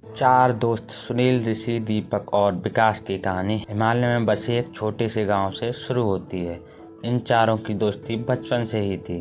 चार दोस्त सुनील, ऋषि, दीपक और विकास की कहानी हिमालय में बसे एक छोटे से गांव से शुरू होती है। इन चारों की दोस्ती बचपन से ही थी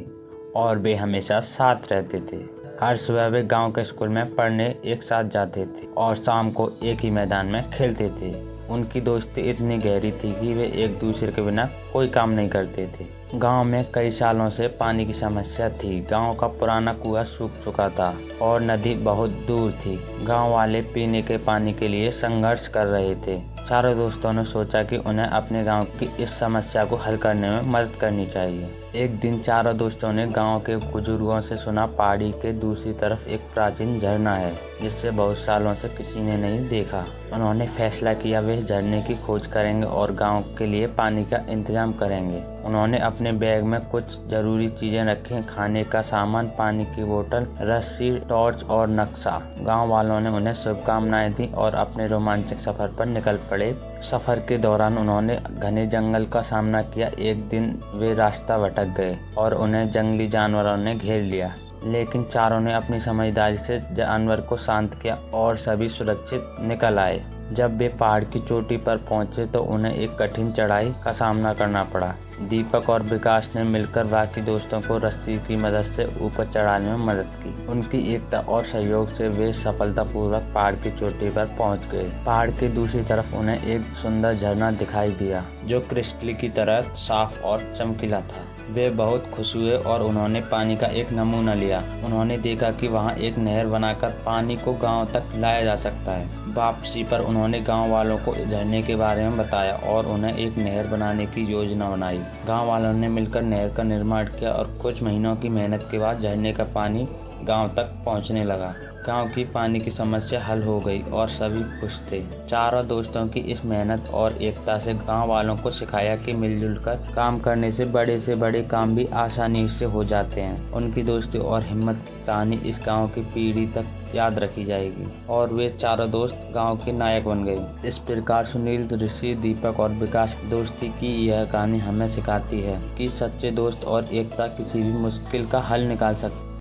और वे हमेशा साथ रहते थे। हर सुबह वे गांव के स्कूल में पढ़ने एक साथ जाते थे और शाम को एक ही मैदान में खेलते थे। उनकी दोस्ती इतनी गहरी थी कि वे एक दूसरे के बिना कोई काम नहीं करते थे। गांव में कई सालों से पानी की समस्या थी। गांव का पुराना कुआं सूख चुका था और नदी बहुत दूर थी। गांव वाले पीने के पानी के लिए संघर्ष कर रहे थे। चारों दोस्तों ने सोचा कि उन्हें अपने गांव की इस समस्या को हल करने में मदद करनी चाहिए। एक दिन चारों दोस्तों ने गांव के बुजुर्गों से सुना, पहाड़ी के दूसरी तरफ एक प्राचीन झरना है जिससे बहुत सालों से किसी ने नहीं देखा। उन्होंने फैसला किया वे झरने की खोज करेंगे और गांव के लिए पानी का इंतजाम करेंगे। उन्होंने अपने बैग में कुछ जरूरी चीजें रखी, खाने का सामान, पानी की बोतल, रस्सी, टॉर्च और नक्शा। गांव वालों ने उन्हें शुभकामनाएं दी और अपने रोमांचक सफर पर निकल पड़े। सफर के दौरान उन्होंने घने जंगल का सामना किया। एक दिन वे रास्ता भटक गए और उन्हें जंगली जानवरों ने घेर लिया, लेकिन चारों ने अपनी समझदारी से जानवर को शांत किया और सभी सुरक्षित निकल आए। जब वे पहाड़ की चोटी पर पहुंचे तो उन्हें एक कठिन चढ़ाई का सामना करना पड़ा। दीपक और विकास ने मिलकर बाकी दोस्तों को रस्सी की मदद से ऊपर चढ़ाने में मदद की। उनकी एकता और सहयोग से वे सफलतापूर्वक पहाड़ की चोटी पर पहुंच गए। पहाड़ की दूसरी तरफ उन्हें एक सुंदर झरना दिखाई दिया जो क्रिस्टल की तरह साफ और चमकीला था। वे बहुत खुश हुए और उन्होंने पानी का एक नमूना लिया। उन्होंने देखा कि वहां एक नहर बनाकर पानी को गांव तक लाया जा सकता है। वापसी पर उन्होंने गांव वालों को झरने के बारे में बताया और उन्हें एक नहर बनाने की योजना बनाई। गांव वालों ने मिलकर नहर का निर्माण किया और कुछ महीनों की मेहनत के बाद झरने का पानी गांव तक पहुंचने लगा। गांव की पानी की समस्या हल हो गई और सभी खुश थे। चारों दोस्तों की इस मेहनत और एकता से गांव वालों को सिखाया कि मिलजुल कर काम करने से बड़े काम भी आसानी से हो जाते हैं। उनकी दोस्ती और हिम्मत की कहानी इस गांव की पीढ़ी तक याद रखी जाएगी और वे चारों दोस्त गांव के नायक बन गए। इस प्रकार सुनील, ऋषि, दीपक और विकास की दोस्ती की यह कहानी हमें सिखाती है कि सच्चे दोस्त और एकता किसी भी मुश्किल का हल निकाल सकते हैं।